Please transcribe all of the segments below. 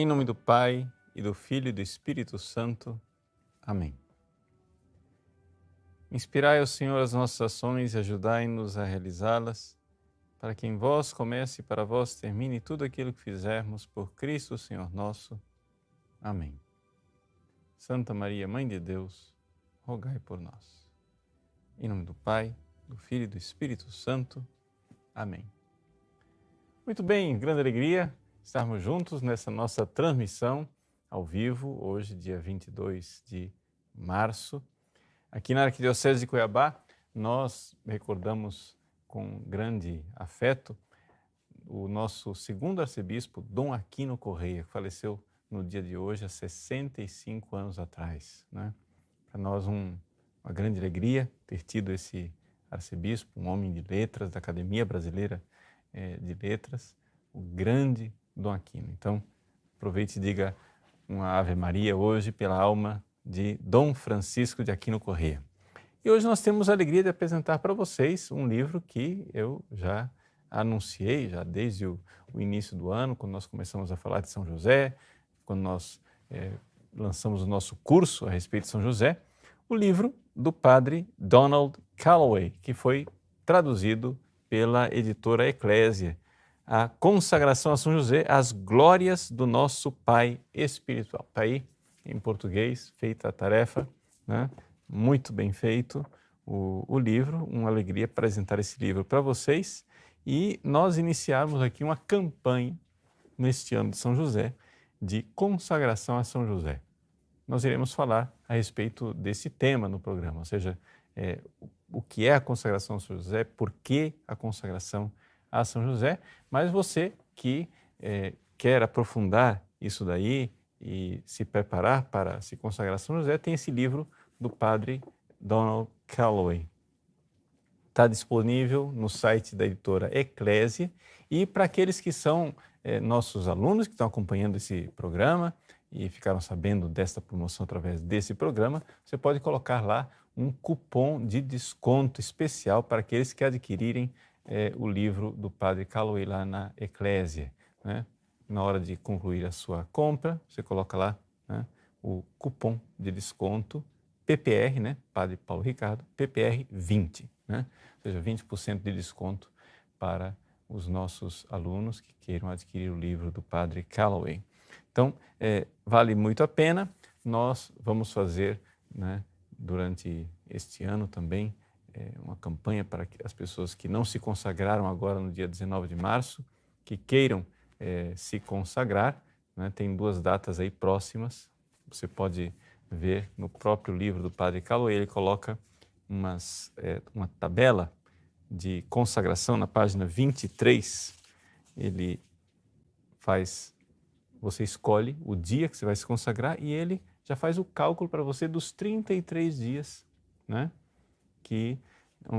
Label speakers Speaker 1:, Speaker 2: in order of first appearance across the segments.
Speaker 1: Em nome do Pai, e do Filho e do Espírito Santo. Amém. Inspirai, ó Senhor, as nossas ações e ajudai-nos a realizá-las, para que em vós comece e para vós termine tudo aquilo que fizermos por Cristo, Senhor nosso. Amém. Santa Maria, Mãe de Deus, rogai por nós. Em nome do Pai, do Filho e do Espírito Santo. Amém. Muito bem, grande alegria estarmos juntos nessa nossa transmissão ao vivo, hoje, dia 22 de março. Aqui na Arquidiocese de Cuiabá, nós recordamos com grande afeto o nosso segundo arcebispo, Dom Aquino Correia, que faleceu no dia de hoje, há 65 anos atrás, né? Para nós uma grande alegria ter tido esse arcebispo, um homem de letras, da Academia Brasileira de Letras, o grande Dom Aquino. Então, aproveite e diga uma Ave Maria hoje pela alma de Dom Francisco de Aquino Correia. E hoje nós temos a alegria de apresentar para vocês um livro que eu já anunciei, já desde o início do ano, quando nós começamos a falar de São José, quando nós lançamos o nosso curso a respeito de São José, o livro do padre Donald Calloway, que foi traduzido pela editora Eclésia, a consagração a São José, as glórias do nosso Pai espiritual. Está aí em português, feita a tarefa, né? Muito bem feito o livro, uma alegria apresentar esse livro para vocês e nós iniciarmos aqui uma campanha neste ano de São José, de consagração a São José. Nós iremos falar a respeito desse tema no programa, ou seja, o que é a consagração a São José, por que a consagração a São José, mas você que quer aprofundar isso daí e se preparar para se consagrar a São José, tem esse livro do padre Donald Calloway. Está disponível no site da editora Eclésia e para aqueles que são nossos alunos que estão acompanhando esse programa e ficaram sabendo desta promoção através desse programa, você pode colocar lá um cupom de desconto especial para aqueles que adquirirem o livro do padre Calloway lá na Eclésia, né? Na hora de concluir a sua compra, você coloca lá, né, o cupom de desconto PPR, né, Padre Paulo Ricardo, PPR 20, né? Ou seja, 20% de desconto para os nossos alunos que queiram adquirir o livro do padre Calloway. Então, vale muito a pena. Nós vamos fazer, né, durante este ano também uma campanha para que as pessoas que não se consagraram agora no dia 19 de março, que queiram se consagrar, né, tem 2 datas aí próximas, você pode ver no próprio livro do padre Calloway, ele coloca uma tabela de consagração na página 23, ele você escolhe o dia que você vai se consagrar e ele já faz o cálculo para você dos 33 dias, né,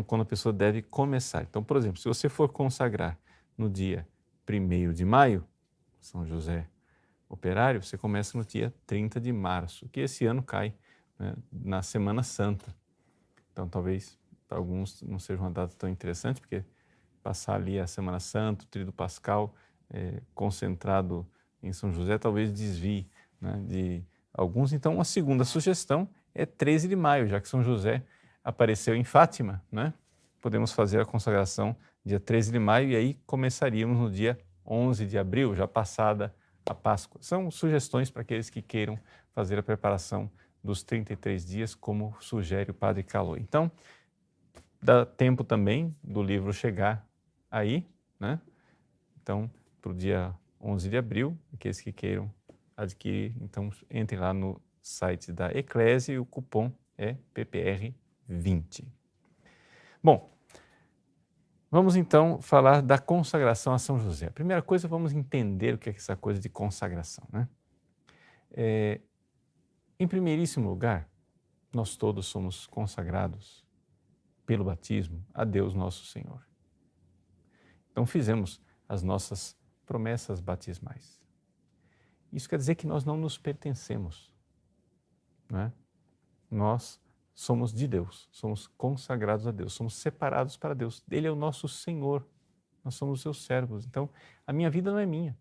Speaker 1: quando a pessoa deve começar. Então, por exemplo, se você for consagrar no dia 1º de maio, São José Operário, você começa no dia 30 de março, que esse ano cai, né, na Semana Santa. Então, talvez para alguns não seja uma data tão interessante, porque passar ali a Semana Santa, o Tríduo Pascal, concentrado em São José, talvez desvie, né, de alguns. Então, uma segunda sugestão é 13 de maio, já que São José apareceu em Fátima, né? Podemos fazer a consagração dia 13 de maio e aí começaríamos no dia 11 de abril, já passada a Páscoa. São sugestões para aqueles que queiram fazer a preparação dos 33 dias, como sugere o padre Calloway. Então, dá tempo também do livro chegar aí, né? Então, para o dia 11 de abril, aqueles que queiram adquirir, então entrem lá no site da Eclésia e o cupom é PPR 20. Bom, vamos então falar da consagração a São José. A primeira coisa, vamos entender o que é essa coisa de consagração, né? Em primeiríssimo lugar, nós todos somos consagrados pelo batismo a Deus nosso Senhor. Então fizemos as nossas promessas batismais. Isso quer dizer que nós não nos pertencemos, né? Nós somos de Deus, somos consagrados a Deus, somos separados para Deus. Ele é o nosso Senhor, nós somos os seus servos. Então, a minha vida não é minha.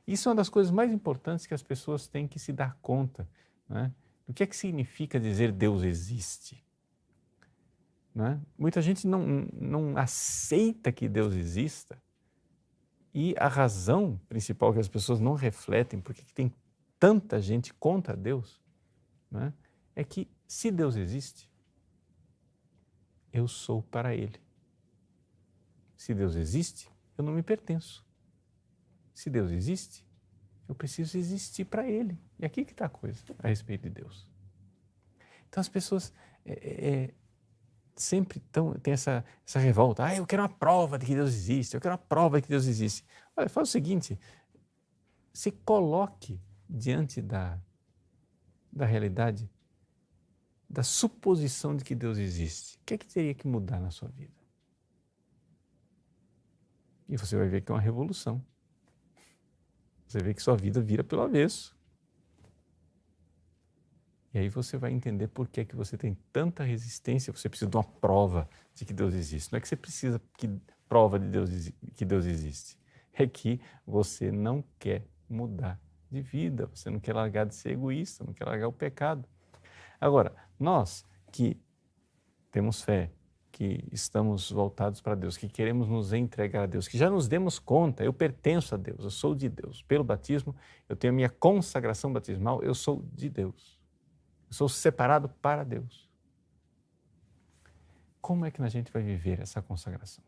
Speaker 1: Isso é uma das coisas mais importantes que as pessoas têm que se dar conta, né? Do que é que significa dizer Deus existe. Né? Muita gente não aceita que Deus exista e a razão principal que as pessoas não refletem, porque tem tanta gente contra Deus, né? É que se Deus existe, eu sou para Ele. Se Deus existe, eu não me pertenço. Se Deus existe, eu preciso existir para Ele. E aqui que está a coisa a respeito de Deus. Então as pessoas sempre têm essa revolta. Eu quero uma prova de que Deus existe, eu quero uma prova de que Deus existe. Olha, faz o seguinte, se coloque diante da realidade, da suposição de que Deus existe. O que é que teria que mudar na sua vida? E você vai ver que é uma revolução. Você vê que sua vida vira pelo avesso. E aí você vai entender por que você tem tanta resistência, você precisa de uma prova de que Deus existe. Não é que você precisa que prova de que Deus existe. É que você não quer mudar de vida, você não quer largar de ser egoísta, não quer largar o pecado. Agora, nós que temos fé, que estamos voltados para Deus, que queremos nos entregar a Deus, que já nos demos conta, eu pertenço a Deus, eu sou de Deus. Pelo batismo, eu tenho a minha consagração batismal, eu sou de Deus. Eu sou separado para Deus. Como é que a gente vai viver essa consagração?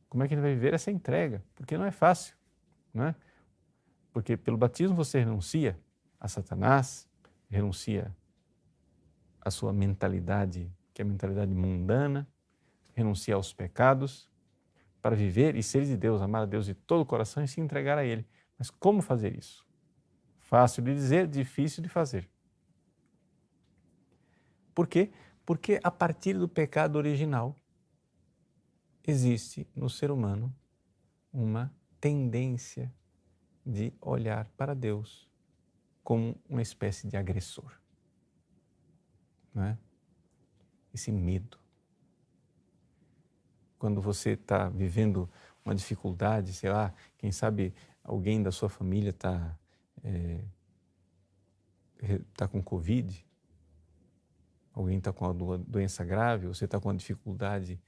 Speaker 1: Como é que a gente vai viver essa entrega? Porque não é fácil, não é? Porque pelo batismo você renuncia a Satanás, renuncia à sua mentalidade, que é a mentalidade mundana, renuncia aos pecados, para viver e ser de Deus, amar a Deus de todo o coração e se entregar a Ele. Mas como fazer isso? Fácil de dizer, difícil de fazer. Por quê? Porque a partir do pecado original existe no ser humano uma tendência de olhar para Deus como uma espécie de agressor. Não é? Esse medo. Quando você está vivendo uma dificuldade, sei lá, quem sabe alguém da sua família está com Covid, alguém está com uma doença grave, você está com uma dificuldade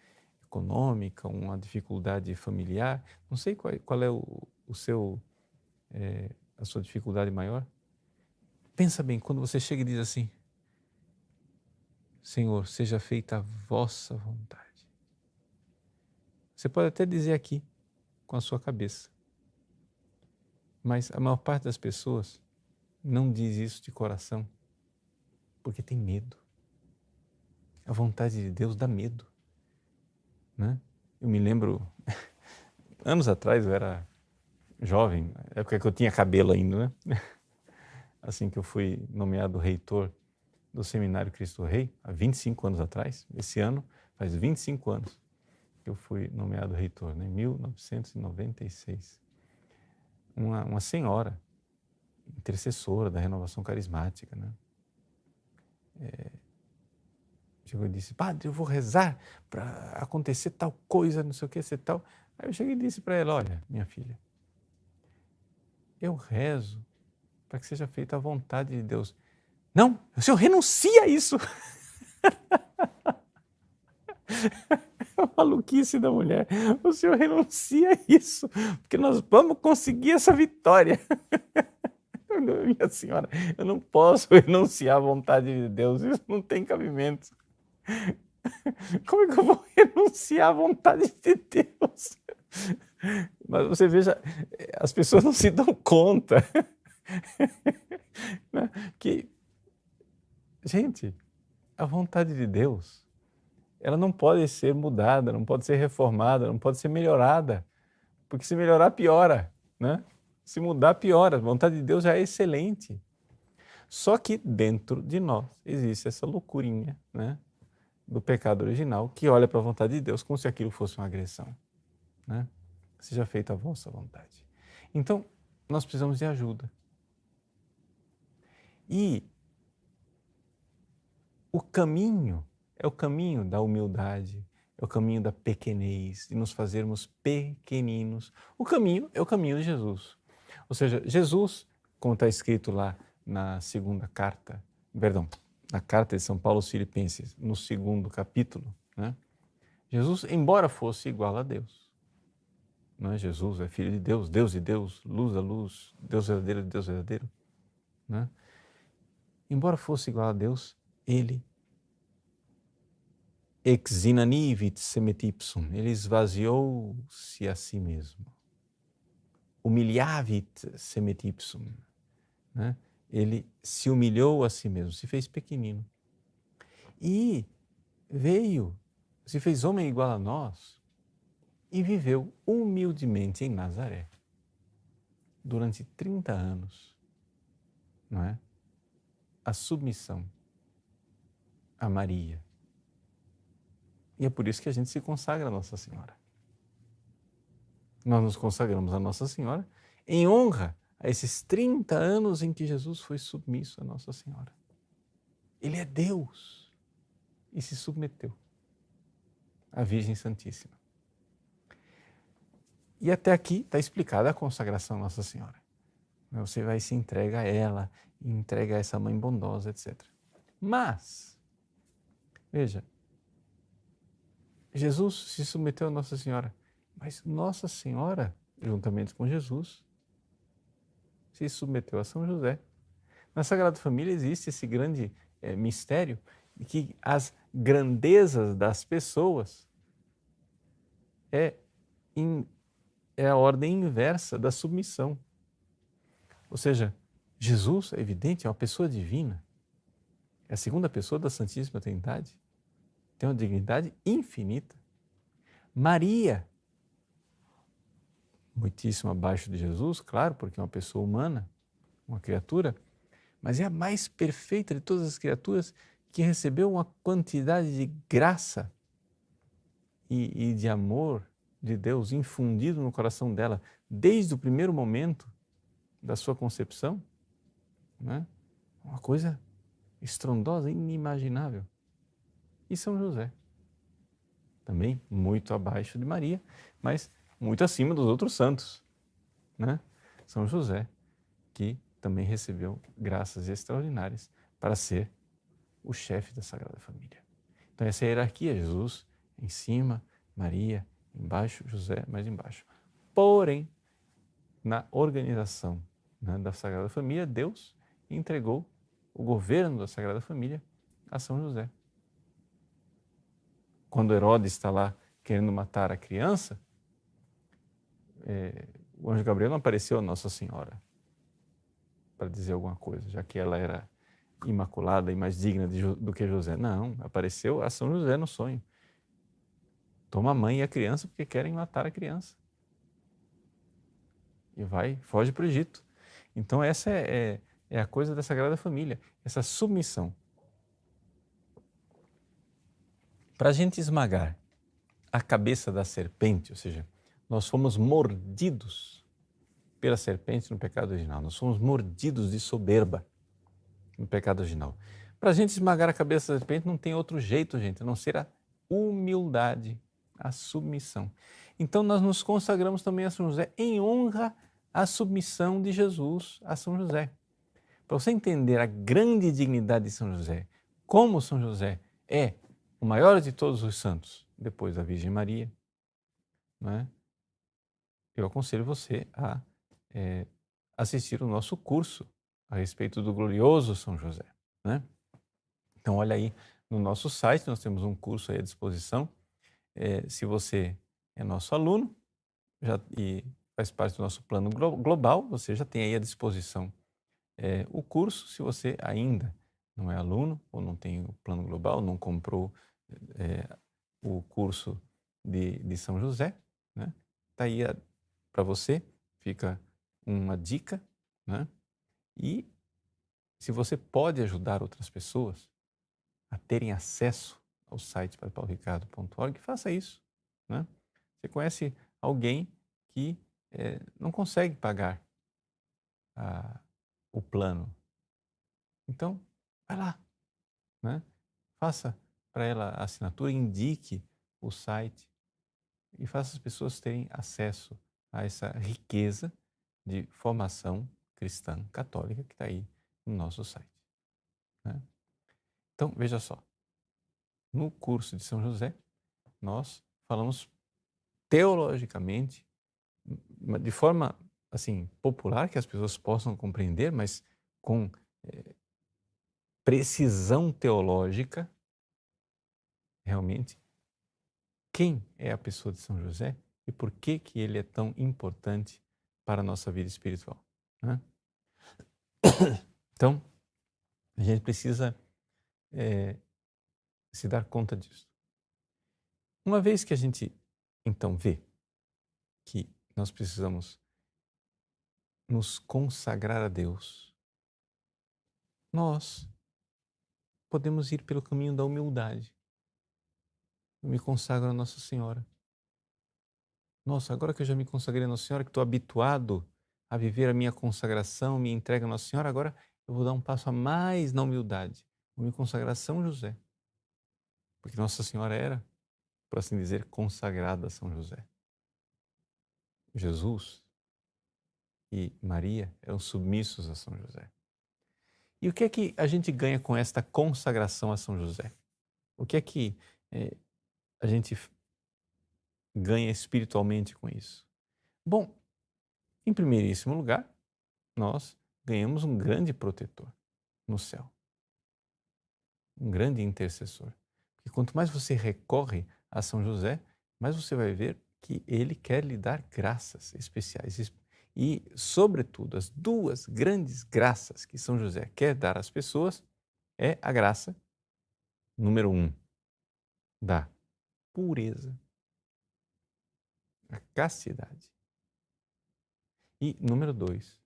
Speaker 1: econômica, uma dificuldade familiar, não sei qual é a sua dificuldade maior. Pensa bem, quando você chega e diz assim, Senhor, seja feita a vossa vontade. Você pode até dizer aqui, com a sua cabeça, mas a maior parte das pessoas não diz isso de coração, porque tem medo. A vontade de Deus dá medo, né? Eu me lembro, anos atrás eu era jovem, época que eu tinha cabelo ainda, né? Assim que eu fui nomeado reitor do Seminário Cristo Rei, há 25 anos atrás, esse ano faz 25 anos que eu fui nomeado reitor, né? Em 1996. Uma senhora, intercessora da renovação carismática, né? Chegou e disse, padre, eu vou rezar para acontecer tal coisa, não sei o que, ser tal. Aí eu cheguei e disse para ela, olha, minha filha, eu rezo para que seja feita a vontade de Deus. Não, o senhor renuncia a isso. A maluquice da mulher. O senhor renuncia a isso, porque nós vamos conseguir essa vitória. Minha senhora, eu não posso renunciar à vontade de Deus, isso não tem cabimento. Como é que eu vou renunciar à vontade de Deus? Mas você veja, as pessoas não se dão conta que, gente, a vontade de Deus, ela não pode ser mudada, não pode ser reformada, não pode ser melhorada, porque se melhorar, piora, né? Se mudar, piora. A vontade de Deus já é excelente. Só que dentro de nós existe essa loucurinha, né, do pecado original, que olha para a vontade de Deus como se aquilo fosse uma agressão, né? Seja feita a vossa vontade. Então, nós precisamos de ajuda. E o caminho é o caminho da humildade, é o caminho da pequenez, de nos fazermos pequeninos. O caminho é o caminho de Jesus. Ou seja, Jesus, como está escrito lá na segunda carta, perdão, na carta de São Paulo aos Filipenses, no segundo capítulo, né? Jesus, embora fosse igual a Deus, não é? Jesus é filho de Deus, Deus de Deus, luz da luz, Deus verdadeiro de Deus verdadeiro, né? Embora fosse igual a Deus, ele exinanivit semetipsum, ele esvaziou-se a si mesmo. Humiliavit semetipsum, né? Ele se humilhou a si mesmo, se fez pequenino. E veio, se fez homem igual a nós e viveu humildemente em Nazaré durante 30 anos, não é? A submissão a Maria. E é por isso que a gente se consagra a Nossa Senhora. Nós nos consagramos a Nossa Senhora em honra a esses 30 anos em que Jesus foi submisso a Nossa Senhora. Ele é Deus e se submeteu à Virgem Santíssima. E até aqui está explicada a consagração a Nossa Senhora. Você vai e se entrega a ela, entrega a essa mãe bondosa, etc. Mas, veja, Jesus se submeteu a Nossa Senhora, mas Nossa Senhora, juntamente com Jesus, se submeteu a São José. Na Sagrada Família existe esse grande mistério de que as grandezas das pessoas é a ordem inversa da submissão. Ou seja, Jesus, é evidente, é uma pessoa divina, é a segunda pessoa da Santíssima Trindade, tem uma dignidade infinita. Maria, muitíssimo abaixo de Jesus, claro, porque é uma pessoa humana, uma criatura, mas é a mais perfeita de todas as criaturas que recebeu uma quantidade de graça e de amor de Deus infundido no coração dela desde o primeiro momento da sua concepção, né? Uma coisa estrondosa, inimaginável. E São José, também muito abaixo de Maria, mas muito acima dos outros santos, né? São José, que também recebeu graças extraordinárias para ser o chefe da Sagrada Família. Então essa é a hierarquia, Jesus em cima, Maria embaixo, José mais embaixo. Porém, na organização, né, da Sagrada Família, Deus entregou o governo da Sagrada Família a São José. Quando Herodes está lá querendo matar a criança, o anjo Gabriel não apareceu a Nossa Senhora para dizer alguma coisa, já que ela era imaculada e mais digna do que José. Não, apareceu a São José no sonho. Toma a mãe e a criança porque querem matar a criança. E foge para o Egito. Então essa é a coisa da Sagrada Família, essa submissão. Para a gente esmagar a cabeça da serpente, ou seja, nós fomos mordidos pela serpente no pecado original, nós fomos mordidos de soberba no pecado original. Para a gente esmagar a cabeça da serpente não tem outro jeito, gente, a não ser a humildade, a submissão. Então nós nos consagramos também a São José em honra à submissão de Jesus a São José. Para você entender a grande dignidade de São José, como São José é o maior de todos os santos, depois da Virgem Maria, né? Eu aconselho você a assistir o nosso curso a respeito do glorioso São José, né? Então, olha aí no nosso site, nós temos um curso aí à disposição. Se você é nosso aluno e faz parte do nosso plano global, você já tem aí à disposição o curso. Se você ainda não é aluno ou não tem o plano global, não comprou o curso de São José, né? Está aí para você, fica uma dica, né? E se você pode ajudar outras pessoas a terem acesso ao site padrepauloricardo.org, faça isso, né? Você conhece alguém que não consegue pagar o plano, então vai lá, né? Faça para ela a assinatura, indique o site e faça as pessoas terem acesso a essa riqueza de formação cristã católica que está aí no nosso site, né? Então, veja só, no curso de São José, nós falamos teologicamente, de forma assim popular, que as pessoas possam compreender, mas com precisão teológica, realmente, quem é a pessoa de São José e por que que ele é tão importante para a nossa vida espiritual, né? Então, a gente precisa se dar conta disso. Uma vez que a gente, então, vê que nós precisamos nos consagrar a Deus, nós podemos ir pelo caminho da humildade. Eu me consagro a Nossa Senhora. Nossa, agora que eu já me consagrei a Nossa Senhora, que estou habituado a viver a minha consagração, me entrega a Nossa Senhora, agora eu vou dar um passo a mais na humildade. Vou me consagrar a São José. Porque Nossa Senhora era, por assim dizer, consagrada a São José. Jesus e Maria eram submissos a São José. E o que é que a gente ganha com esta consagração a São José? O que é que a gente ganha espiritualmente com isso? Bom, em primeiríssimo lugar, nós ganhamos um grande protetor no céu, um grande intercessor. Porque quanto mais você recorre a São José, mais você vai ver que ele quer lhe dar graças especiais. E, sobretudo, as duas grandes graças que São José quer dar às pessoas é a graça, número 1, da pureza, a castidade. E, número 2,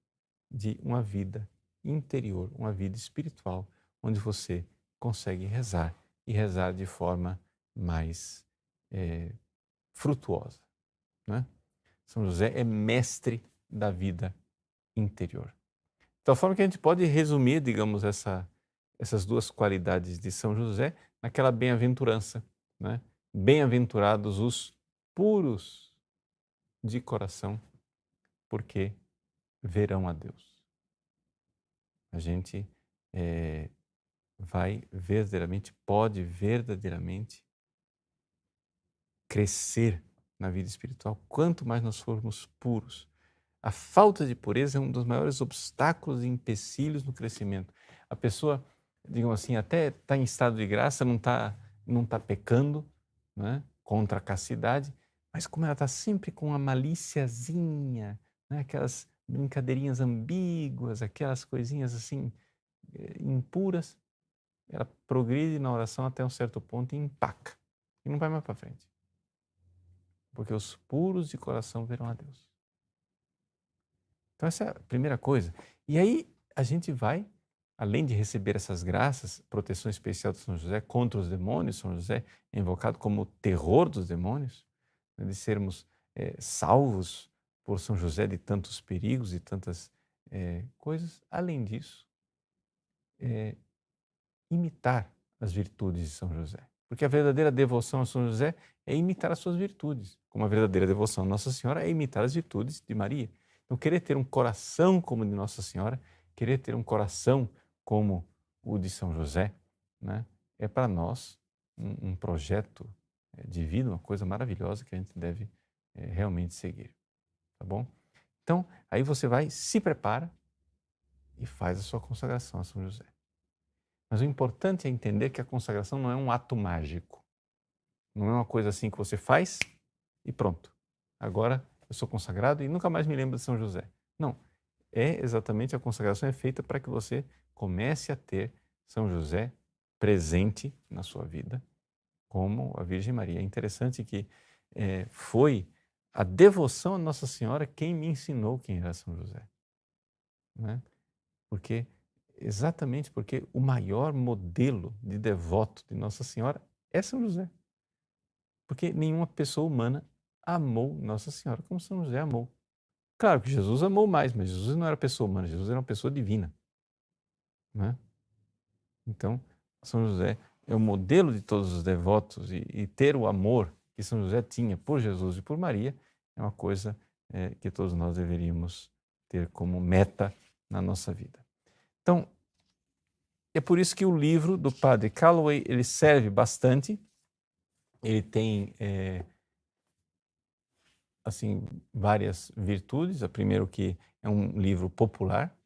Speaker 1: de uma vida interior, uma vida espiritual, onde você consegue rezar e rezar de forma mais frutuosa, né? São José é mestre da vida interior. De tal forma que a gente pode resumir, digamos, essas duas qualidades de São José naquela bem-aventurança, né? Bem-aventurados os puros de coração, porque verão a Deus. A gente vai verdadeiramente, pode verdadeiramente crescer na vida espiritual quanto mais nós formos puros. A falta de pureza é um dos maiores obstáculos e empecilhos no crescimento. A pessoa, digamos assim, até está em estado de graça, não tá pecando, né, contra a castidade, mas como ela está sempre com uma malíciazinha, né, aquelas brincadeirinhas ambíguas, aquelas coisinhas assim impuras, ela progride na oração até um certo ponto e empaca. E não vai mais para frente. Porque os puros de coração verão a Deus. Então essa é a primeira coisa. E aí a gente vai, além de receber essas graças, proteção especial de São José contra os demônios, São José é invocado como o terror dos demônios, né, de sermos salvos por São José de tantos perigos e tantas coisas. Além disso, imitar as virtudes de São José. Porque a verdadeira devoção a São José é imitar as suas virtudes, como a verdadeira devoção a Nossa Senhora é imitar as virtudes de Maria. Então, querer ter um coração como o de Nossa Senhora, querer ter um coração como o de São José, né, é para nós um projeto de vida, uma coisa maravilhosa que a gente deve realmente seguir. Tá bom? Então, aí você vai, se prepara e faz a sua consagração a São José. Mas o importante é entender que a consagração não é um ato mágico. Não é uma coisa assim que você faz e pronto. Agora eu sou consagrado e nunca mais me lembro de São José. Não. É exatamente, a consagração é feita para que você comece a ter São José presente na sua vida, como a Virgem Maria. É interessante que foi a devoção a Nossa Senhora quem me ensinou quem era São José. Né? Exatamente porque o maior modelo de devoto de Nossa Senhora é São José. Porque nenhuma pessoa humana amou Nossa Senhora como São José amou. Claro que Jesus amou mais, mas Jesus não era pessoa humana, Jesus era uma pessoa divina. Né? Então, São José é o modelo de todos os devotos e ter o amor que São José tinha por Jesus e por Maria é uma coisa que todos nós deveríamos ter como meta na nossa vida. Então, é por isso que o livro do Padre Calloway, ele serve bastante. Ele tem assim, várias virtudes. A primeira, que é um livro popular,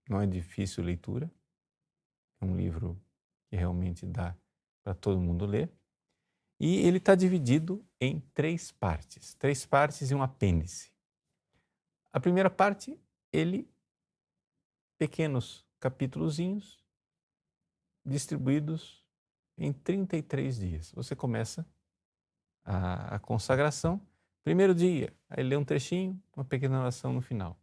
Speaker 1: não é difícil leitura, é um livro que realmente dá para todo mundo ler. E ele está dividido em 3 partes e um apêndice. A primeira parte, pequenos capítulozinhos distribuídos em 33 dias. Você começa a consagração, primeiro dia, aí lê um trechinho, uma pequena oração no final.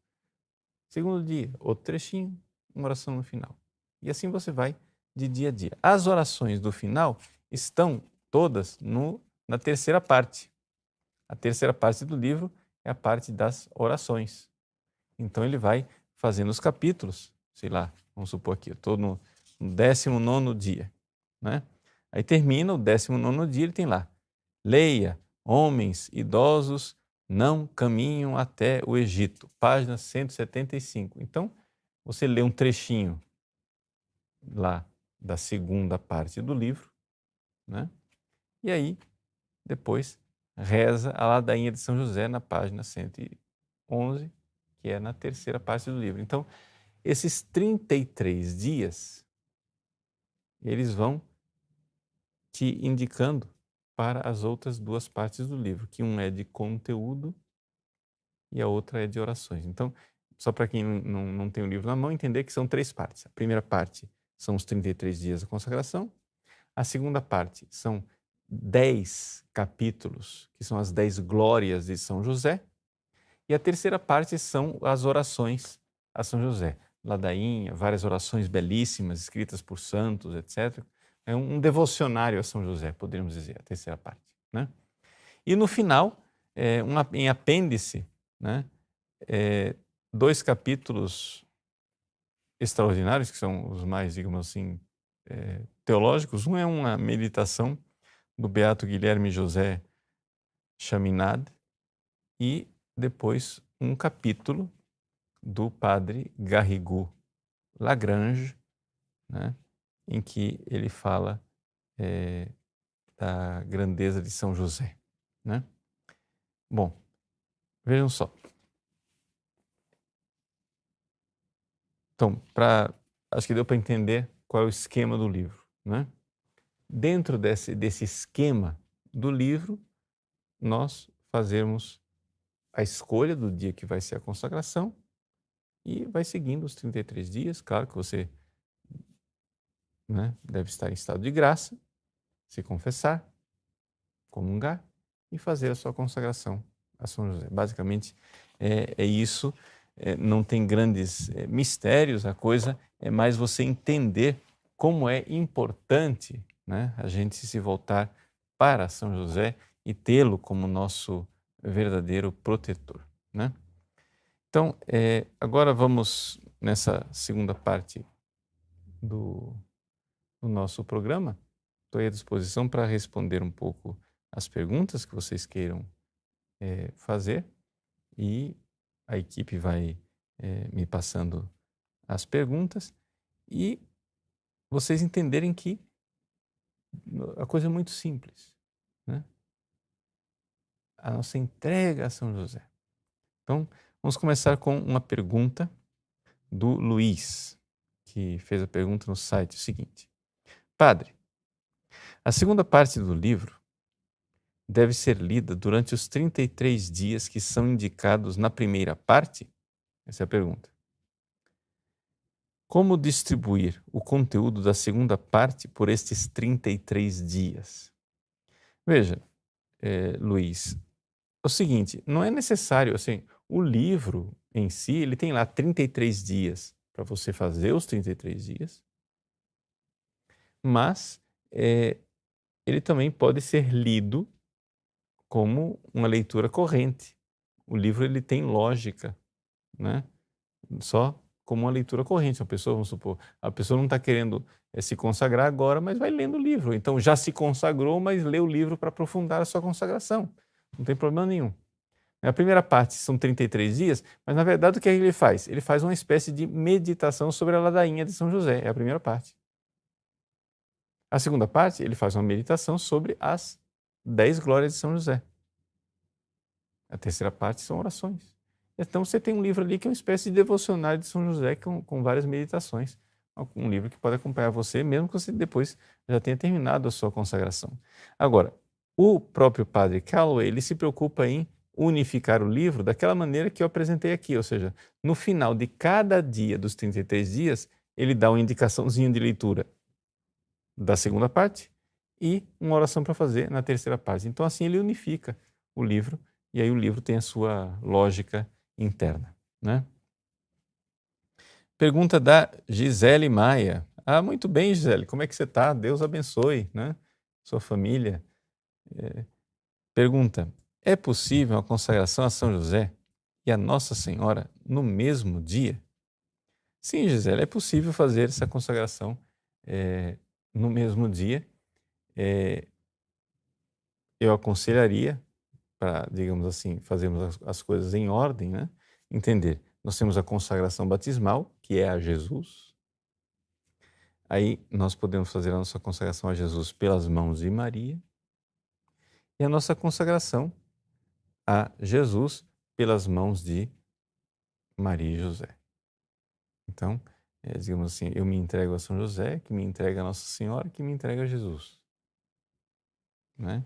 Speaker 1: Segundo dia, outro trechinho, uma oração no final. E assim você vai de dia a dia. As orações do final estão todas na terceira parte. A terceira parte do livro é a parte das orações. Então ele vai fazendo os capítulos, sei lá, vamos supor aqui, eu estou no 19º dia, né? Aí termina o 19º dia, ele tem lá, leia, homens idosos não caminham até o Egito, página 175. Então, você lê um trechinho lá da segunda parte do livro, né? E aí, depois, reza a ladainha de São José na página 111, que é na terceira parte do livro. Então, esses 33 dias, eles vão te indicando para as outras 2 partes do livro, que um é de conteúdo e a outra é de orações. Então, só para quem não tem o livro na mão, entender que são 3 partes. A primeira parte são os 33 dias da consagração. A segunda parte são 10 capítulos, que são as 10 glórias de São José. E a terceira parte são as orações a São José. Ladainha, várias orações belíssimas, escritas por santos, etc. É um devocionário a São José, poderíamos dizer, a terceira parte, né? E no final, em apêndice, né, 2 capítulos extraordinários, que são os mais, digamos assim, teológicos. Um é uma meditação do beato Guilherme José Chaminade e depois um capítulo do padre Garrigou Lagrange, né, em que ele fala da grandeza de São José, né? Bom, vejam só. Então, acho que deu para entender qual é o esquema do livro, né? Dentro desse esquema do livro, nós fazemos a escolha do dia que vai ser a consagração e vai seguindo os 33 dias. Claro que você, né, deve estar em estado de graça, se confessar, comungar e fazer a sua consagração a São José. Basicamente é isso. Não tem grandes mistérios, a coisa é mais você entender como é importante, né, a gente se voltar para São José e tê-lo como nosso verdadeiro protetor, né? Então, agora vamos nessa segunda parte do nosso programa. Estou à disposição para responder um pouco as perguntas que vocês queiram fazer e a equipe vai me passando as perguntas e vocês entenderem que a coisa é muito simples, né? A nossa entrega a São José. Então, vamos começar com uma pergunta do Luiz, que fez a pergunta no site, o seguinte: Padre, a segunda parte do livro deve ser lida durante os 33 dias que são indicados na primeira parte? Essa é a pergunta. Como distribuir o conteúdo da segunda parte por estes 33 dias? Veja, Luiz, é o seguinte, não é necessário, assim, o livro em si, ele tem lá 33 dias para você fazer os 33 dias, mas ele também pode ser lido como uma leitura corrente. O livro ele tem lógica, né? Só como uma leitura corrente. A pessoa, vamos supor, a pessoa não está querendo se consagrar agora, mas vai lendo o livro. Então já se consagrou, mas lê o livro para aprofundar a sua consagração. Não tem problema nenhum. A primeira parte são 33 dias, mas na verdade o que ele faz? Ele faz uma espécie de meditação sobre a ladainha de São José, é a primeira parte. A segunda parte, ele faz uma meditação sobre as 10 glórias de São José. A terceira parte são orações. Então você tem um livro ali que é uma espécie de devocionário de São José com várias meditações. Um livro que pode acompanhar você, mesmo que você depois já tenha terminado a sua consagração. Agora, o próprio Padre Calloway, ele se preocupa em unificar o livro daquela maneira que eu apresentei aqui, ou seja, no final de cada dia dos 33 dias, ele dá uma indicaçãozinha de leitura da segunda parte e uma oração para fazer na terceira parte. Então, assim, ele unifica o livro e aí o livro tem a sua lógica interna, né? Pergunta da Gisele Maia. Ah, muito bem, Gisele, como é que você está? Deus abençoe, né? Sua família. Pergunta, é possível a consagração a São José e a Nossa Senhora no mesmo dia? Sim, Gisele, é possível fazer essa consagração no mesmo dia. Eu aconselharia, para, digamos assim, fazermos as coisas em ordem, né? Entender. Nós temos a consagração batismal, que é a Jesus. Aí nós podemos fazer a nossa consagração a Jesus pelas mãos de Maria e a nossa consagração a Jesus pelas mãos de Maria e José. Então, digamos assim, eu me entrego a São José, que me entrega a Nossa Senhora, que me entrega a Jesus. Né?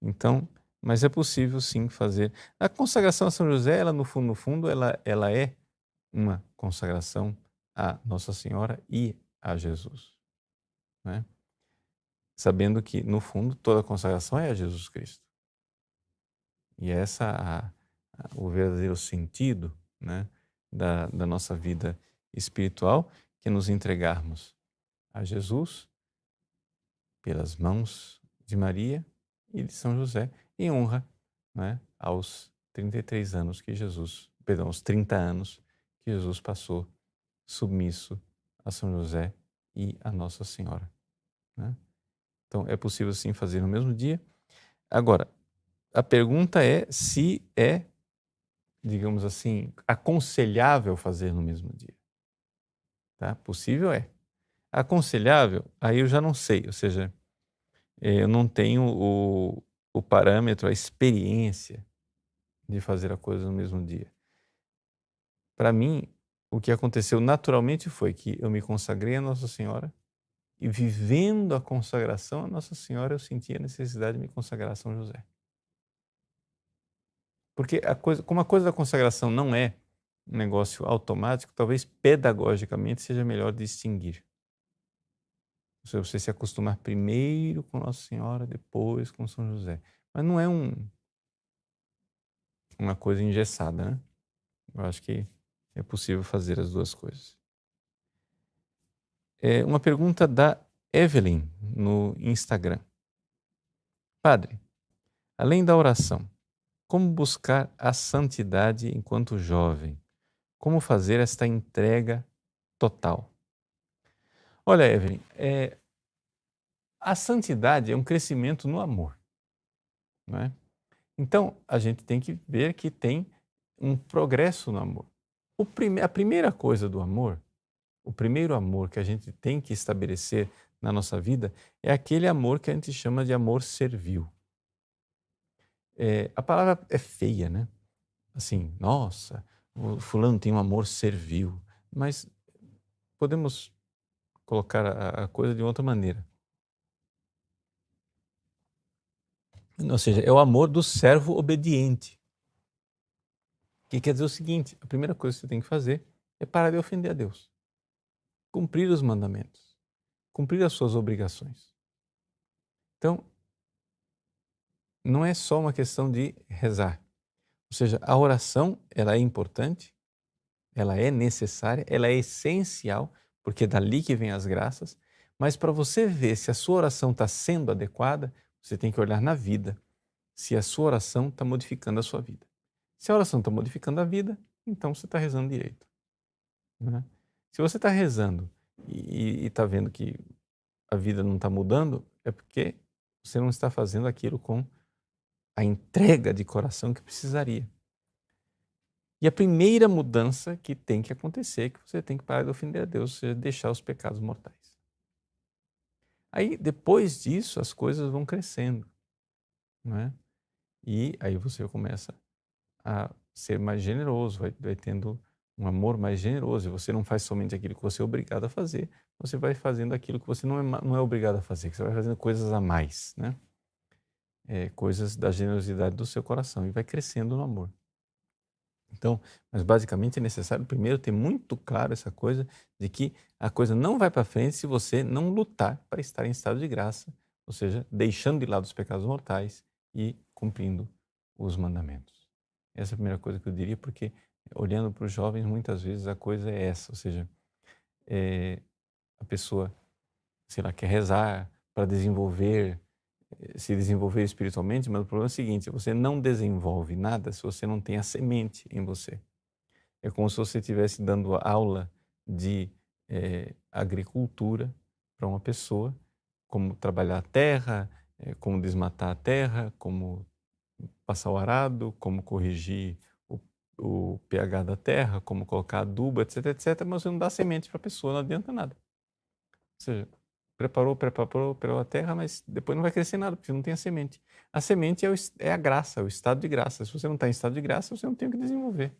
Speaker 1: Então, mas é possível sim fazer. A consagração a São José, ela no fundo, ela é uma consagração a Nossa Senhora e a Jesus. Né? Sabendo que, no fundo, toda consagração é a Jesus Cristo. E essa o verdadeiro sentido, né, da nossa vida espiritual, que é nos entregarmos a Jesus pelas mãos de Maria e de São José, em honra, né, aos 33 anos que Jesus, perdão, aos 30 anos que Jesus passou submisso a São José e a Nossa Senhora. Né? Então, é possível sim fazer no mesmo dia. Agora, a pergunta é se é, digamos assim, aconselhável fazer no mesmo dia. Tá? Possível é. Aconselhável, aí eu já não sei, ou seja, eu não tenho o parâmetro, a experiência de fazer a coisa no mesmo dia. Para mim, o que aconteceu naturalmente foi que eu me consagrei a Nossa Senhora e, vivendo a consagração a Nossa Senhora, eu senti a necessidade de me consagrar a São José. Porque como a coisa da consagração não é um negócio automático, talvez pedagogicamente seja melhor distinguir. Ou seja, você se acostumar primeiro com Nossa Senhora, depois com São José. Mas não é uma coisa engessada, né? Eu acho que é possível fazer as duas coisas. Uma pergunta da Evelyn no Instagram. Padre, além da oração, como buscar a santidade enquanto jovem? Como fazer esta entrega total? Olha, Evelyn, a santidade é um crescimento no amor. Não é? Então, a gente tem que ver que tem um progresso no amor. A primeira coisa do amor, o primeiro amor que a gente tem que estabelecer na nossa vida é aquele amor que a gente chama de amor servil. A palavra é feia, né? Assim, nossa, o fulano tem um amor servil. Mas podemos colocar a coisa de outra maneira. Ou seja, é o amor do servo obediente. Que quer dizer o seguinte, a primeira coisa que você tem que fazer é parar de ofender a Deus. Cumprir os mandamentos. Cumprir as suas obrigações. Então, não é só uma questão de rezar. Ou seja, a oração, ela é importante, ela é necessária, ela é essencial, porque é dali que vem as graças, mas para você ver se a sua oração está sendo adequada, você tem que olhar na vida, se a sua oração está modificando a sua vida. Se a oração está modificando a vida, então você está rezando direito. Né? Se você está rezando e está vendo que a vida não está mudando, é porque você não está fazendo aquilo com a entrega de coração que precisaria. E a primeira mudança que tem que acontecer é que você tem que parar de ofender a Deus, ou seja, deixar os pecados mortais. Aí, depois disso, as coisas vão crescendo, não é? E aí você começa a ser mais generoso, vai tendo um amor mais generoso. E você não faz somente aquilo que você é obrigado a fazer, você vai fazendo aquilo que você não é obrigado a fazer, que você vai fazendo coisas a mais, né? Coisas da generosidade do seu coração e vai crescendo no amor. Então, mas basicamente é necessário primeiro ter muito claro essa coisa de que a coisa não vai para frente se você não lutar para estar em estado de graça, ou seja, deixando de lado os pecados mortais e cumprindo os mandamentos. Essa é a primeira coisa que eu diria, porque olhando para os jovens, muitas vezes a coisa é essa, ou seja, a pessoa, sei lá, quer rezar para se desenvolver espiritualmente, mas o problema é o seguinte: você não desenvolve nada se você não tem a semente em você. É como se você estivesse dando aula de agricultura para uma pessoa, como trabalhar a terra, como desmatar a terra, como passar o arado, como corrigir o pH da terra, como colocar adubo, etc, etc, mas você não dá semente para a pessoa, não adianta nada. Ou seja, preparou a terra, mas depois não vai crescer nada, porque não tem a semente. A semente é a graça, o estado de graça. Se você não está em estado de graça, você não tem o que desenvolver.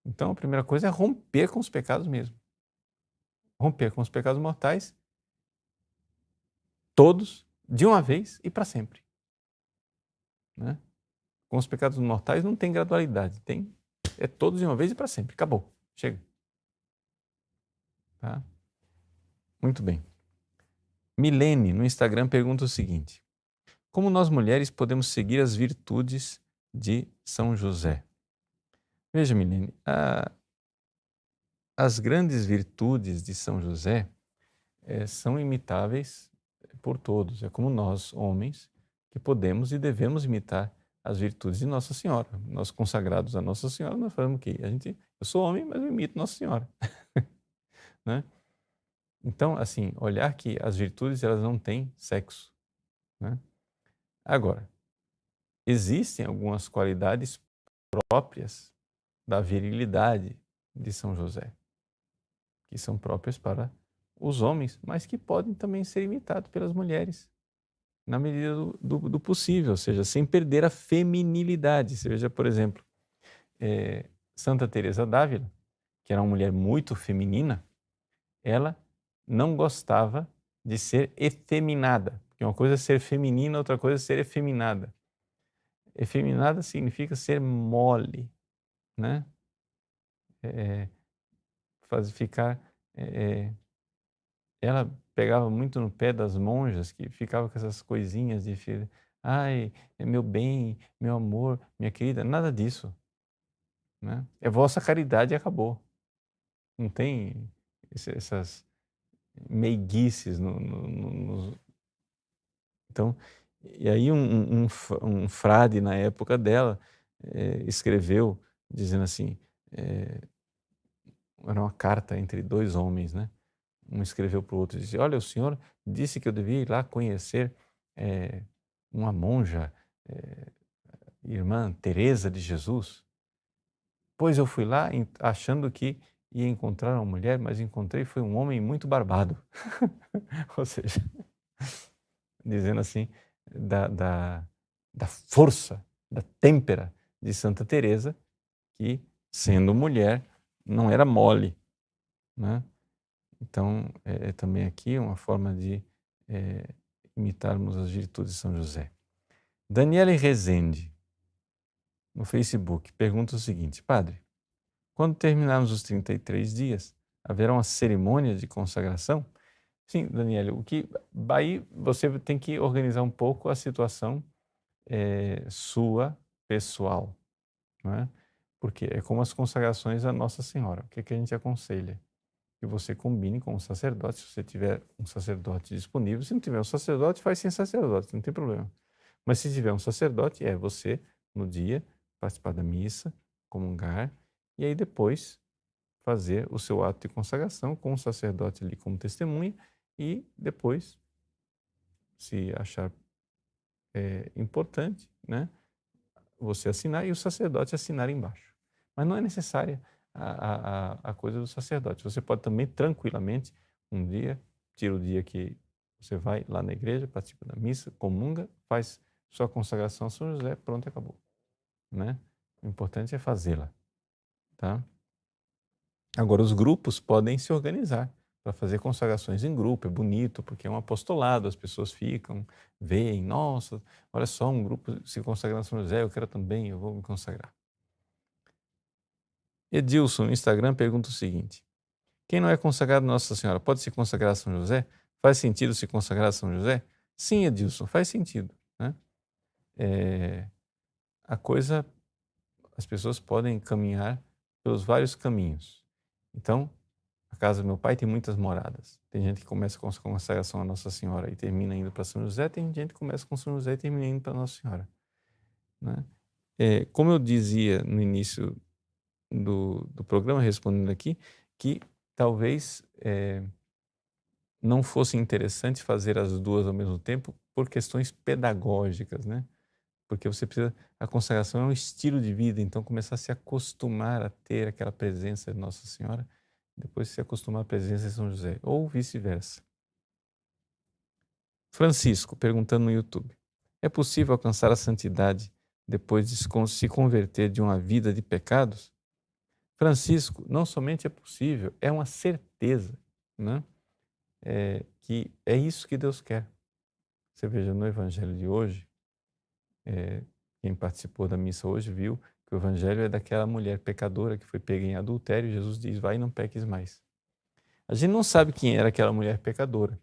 Speaker 1: Então, a primeira coisa é romper com os pecados mesmo. Romper com os pecados mortais, todos, de uma vez e para sempre. Né? Com os pecados mortais não tem gradualidade, é todos de uma vez e para sempre. Acabou, chega. Tá? Muito bem. Milene, no Instagram, pergunta o seguinte: como nós mulheres podemos seguir as virtudes de São José? Veja, Milene, as grandes virtudes de São José são imitáveis por todos. É como nós, homens, que podemos e devemos imitar as virtudes de Nossa Senhora. Nós consagrados a Nossa Senhora, nós falamos que eu sou homem, mas eu imito Nossa Senhora. Né? Então, assim, olhar que as virtudes elas não têm sexo. Né? Agora, existem algumas qualidades próprias da virilidade de São José, que são próprias para os homens, mas que podem também ser imitados pelas mulheres, na medida do possível, ou seja, sem perder a feminilidade. Você veja, por exemplo, Santa Teresa d'Ávila, que era uma mulher muito feminina, ela não gostava de ser efeminada, porque uma coisa é ser feminina, outra coisa é ser efeminada. Efeminada significa ser mole, né? Ficar... ela pegava muito no pé das monjas, que ficavam com essas coisinhas de ai, meu bem, meu amor, minha querida, nada disso. Né? É vossa caridade e acabou. Não tem essas meiguices. Então, e aí um frade na época dela escreveu dizendo assim, era uma carta entre dois homens, né? Um escreveu para o outro e disse: olha, o senhor disse que eu devia ir lá conhecer uma monja, irmã Teresa de Jesus. Pois eu fui lá achando que ia encontrar uma mulher, mas encontrei foi um homem muito barbado. Ou seja, dizendo assim, da força, da têmpera de Santa Teresa, que, sendo mulher, não era mole. Né? Então, também aqui uma forma de imitarmos as virtudes de São José. Daniela Rezende, no Facebook, pergunta o seguinte: Padre, quando terminarmos os 33 dias, haverá uma cerimônia de consagração? Sim, Daniela, aí você tem que organizar um pouco a situação sua, pessoal, não é? Porque é como as consagrações a Nossa Senhora. O que a gente aconselha? Que você combine com o sacerdote, se você tiver um sacerdote disponível. Se não tiver um sacerdote, faz sem sacerdote, não tem problema. Mas se tiver um sacerdote, você, no dia, participar da missa, comungar, e aí depois fazer o seu ato de consagração com o sacerdote ali como testemunha e depois, se achar importante, né, você assinar e o sacerdote assinar embaixo. Mas não é necessária a coisa do sacerdote. Você pode também, tranquilamente, um dia, tira o dia que você vai lá na igreja, participa da missa, comunga, faz sua consagração a São José, pronto, acabou. Né? O importante é fazê-la. Tá? Agora, os grupos podem se organizar para fazer consagrações em grupo, é bonito, porque é um apostolado, as pessoas ficam, veem, nossa, olha só, um grupo se consagrando a São José, eu quero também, eu vou me consagrar. Edilson, no Instagram, pergunta o seguinte: quem não é consagrado a Nossa Senhora pode se consagrar a São José? Faz sentido se consagrar a São José? Sim, Edilson, faz sentido. Né? A coisa, as pessoas podem caminhar pelos vários caminhos. Então, a casa do meu pai tem muitas moradas. Tem gente que começa com a consagração a Nossa Senhora e termina indo para São José, tem gente que começa com São José e termina indo para Nossa Senhora. Né? Como eu dizia no início do programa, respondendo aqui, que talvez não fosse interessante fazer as duas ao mesmo tempo por questões pedagógicas, né? Porque você precisa, a consagração é um estilo de vida, então começar a se acostumar a ter aquela presença de Nossa Senhora, depois se acostumar à presença de São José, ou vice-versa. Francisco, perguntando no YouTube: é possível alcançar a santidade depois de se converter de uma vida de pecados? Francisco, não somente é possível, é uma certeza, né? Que é isso que Deus quer. Você veja no Evangelho de hoje, quem participou da missa hoje viu que o Evangelho é daquela mulher pecadora que foi pega em adultério. Jesus diz: vai e não peques mais. A gente não sabe quem era aquela mulher pecadora,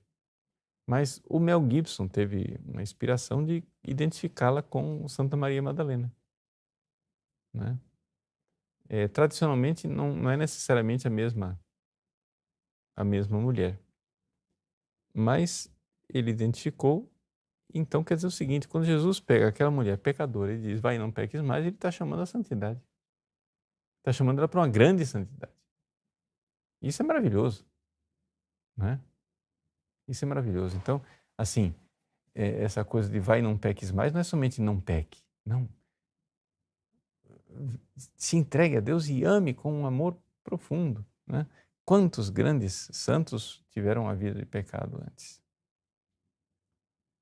Speaker 1: mas o Mel Gibson teve uma inspiração de identificá-la com Santa Maria Madalena. Né? Tradicionalmente, não é necessariamente a mesma mulher, mas ele identificou. Então quer dizer o seguinte: quando Jesus pega aquela mulher pecadora e diz, vai e não peques mais, ele está chamando a santidade. Está chamando ela para uma grande santidade. Isso é maravilhoso. Né? Isso é maravilhoso. Então, assim, essa coisa de vai e não peques mais, não é somente não peque. Não. Se entregue a Deus e ame com um amor profundo. Né? Quantos grandes santos tiveram a vida de pecado antes?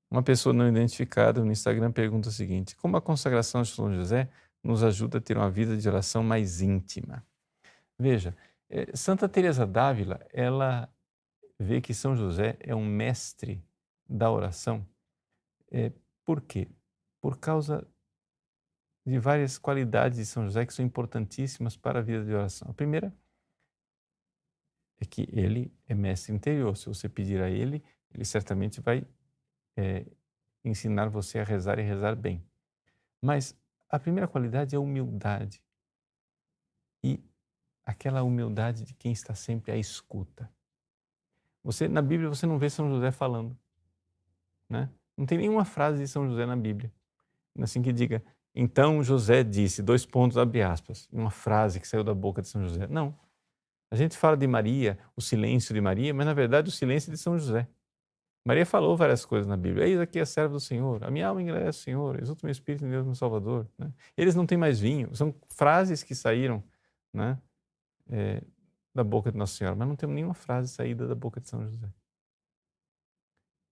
Speaker 1: Uma pessoa não identificada no Instagram pergunta o seguinte: como a consagração de São José nos ajuda a ter uma vida de oração mais íntima? Veja, Santa Teresa d'Ávila, ela vê que São José é um mestre da oração. Por quê? Por causa de várias qualidades de São José que são importantíssimas para a vida de oração. A primeira é que ele é mestre interior. Se você pedir a ele, ele certamente vai ensinar você a rezar e rezar bem. Mas a primeira qualidade é a humildade. E aquela humildade de quem está sempre à escuta. Na Bíblia você não vê São José falando. Né? Não tem nenhuma frase de São José na Bíblia. Assim que diga, então José disse, abre aspas, uma frase que saiu da boca de São José. Não. A gente fala de Maria, o silêncio de Maria, mas na verdade o silêncio é de São José. Maria falou várias coisas na Bíblia. Eis aqui a serva do Senhor, a minha alma engrandece o Senhor, exulta o meu espírito em Deus meu Salvador. Né? Eles não têm mais vinho. São frases que saíram, né, da boca de Nossa Senhora, mas não temos nenhuma frase saída da boca de São José.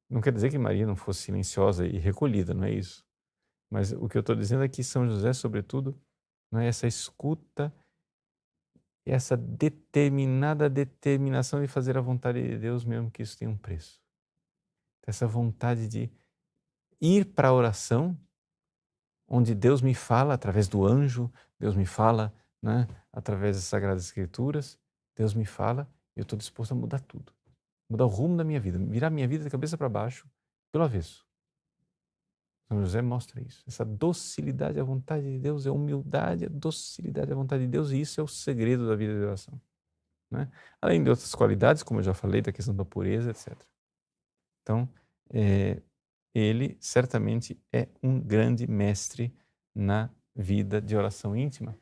Speaker 1: Não quer dizer que Maria não fosse silenciosa e recolhida, não é isso. Mas o que eu estou dizendo é que São José, sobretudo, não é essa escuta, essa determinada determinação de fazer a vontade de Deus, mesmo que isso tenha um preço. Essa vontade de ir para a oração, onde Deus me fala através do anjo, Deus me fala, né, através das Sagradas Escrituras, Deus me fala e eu estou disposto a mudar tudo. Mudar o rumo da minha vida, virar minha vida de cabeça para baixo, pelo avesso. São José mostra isso. Essa docilidade à vontade de Deus, é humildade, a docilidade à vontade de Deus, e isso é o segredo da vida de oração. Né? Além de outras qualidades, como eu já falei, da questão da pureza, etc. Então, ele certamente é um grande mestre na vida de oração íntima,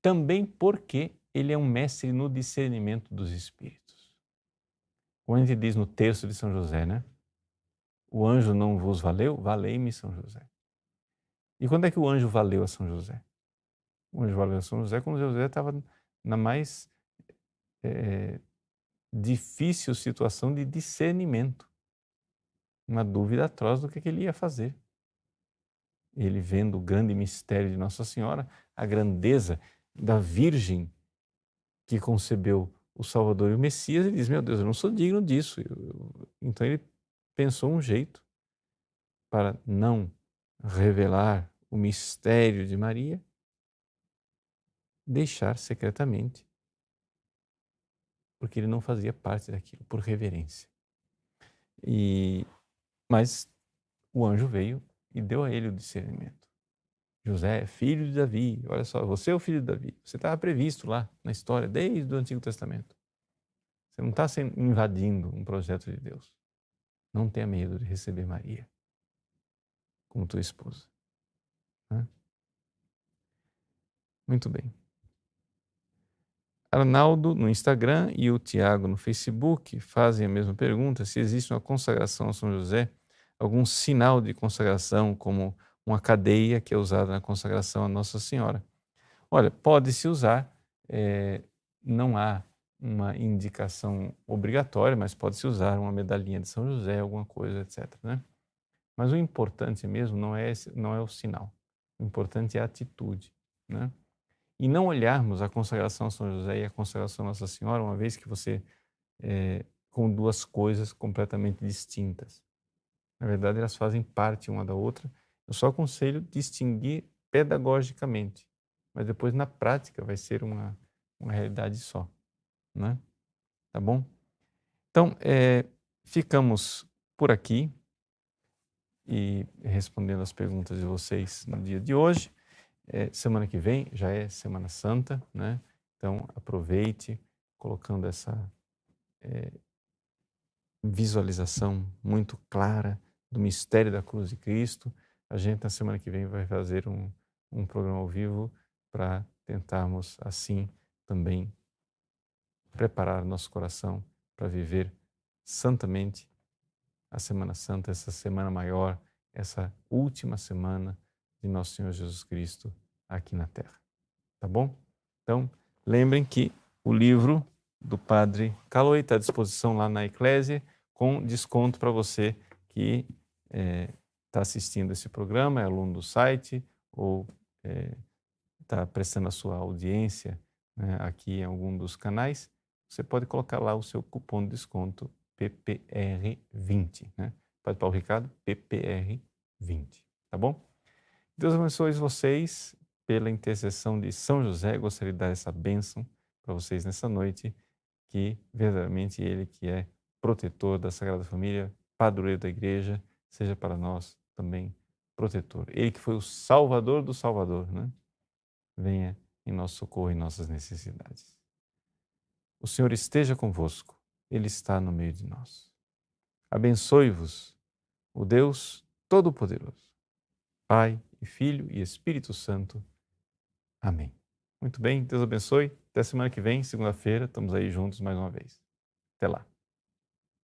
Speaker 1: também porque ele é um mestre no discernimento dos espíritos. Como a gente diz no texto de São José, né? O anjo não vos valeu? Valei-me, São José. E quando é que o anjo valeu a São José? O anjo valeu a São José quando José estava na mais difícil situação de discernimento, uma dúvida atroz do que ele ia fazer. Ele vendo o grande mistério de Nossa Senhora, a grandeza da Virgem que concebeu o Salvador e o Messias, ele diz, meu Deus, eu não sou digno disso. Então ele pensou um jeito para não revelar o mistério de Maria, deixar secretamente, porque ele não fazia parte daquilo, por reverência. Mas o anjo veio e deu a ele o discernimento. José, filho de Davi, olha só, você é o filho de Davi. Você estava previsto lá na história, desde o Antigo Testamento. Você não está invadindo um projeto de Deus. Não tenha medo de receber Maria como tua esposa. Né? Muito bem. Arnaldo no Instagram e o Tiago no Facebook fazem a mesma pergunta, se existe uma consagração a São José, algum sinal de consagração, como uma cadeia que é usada na consagração a Nossa Senhora. Olha, pode-se usar, não há uma indicação obrigatória, mas pode-se usar uma medalhinha de São José, alguma coisa, etc. Né? Mas o importante mesmo não é o sinal, o importante é a atitude. Né? E não olharmos a consagração a São José e a consagração a Nossa Senhora, uma vez que você com duas coisas completamente distintas. Na verdade, elas fazem parte uma da outra. Eu só aconselho distinguir pedagogicamente, mas depois na prática vai ser uma realidade só, né? Tá bom? Então, ficamos por aqui e respondendo as perguntas de vocês no dia de hoje. Semana que vem já é Semana Santa, né? Então aproveite colocando essa visualização muito clara do mistério da cruz de Cristo. A gente na semana que vem vai fazer um programa ao vivo para tentarmos assim também preparar nosso coração para viver santamente a Semana Santa, essa semana maior, essa última semana de Nosso Senhor Jesus Cristo aqui na Terra. Tá bom? Então, lembrem que o livro do Padre Caloi está à disposição lá na Eclésia, com desconto para você que está assistindo esse programa, é aluno do site ou está prestando a sua audiência, né, aqui em algum dos canais. Você pode colocar lá o seu cupom de desconto PPR20, né? Padre Paulo Ricardo, PPR20, tá bom? Deus abençoe vocês. Pela intercessão de São José, gostaria de dar essa bênção para vocês nessa noite, que verdadeiramente Ele, que é protetor da Sagrada Família, padroeiro da Igreja, seja para nós também protetor. Ele que foi o Salvador do Salvador, né? Venha em nosso socorro e nossas necessidades. O Senhor esteja convosco, Ele está no meio de nós. Abençoe-vos o Deus Todo-Poderoso, Pai e Filho e Espírito Santo. Amém. Muito bem, Deus abençoe. Até semana que vem, segunda-feira, estamos aí juntos mais uma vez. Até lá.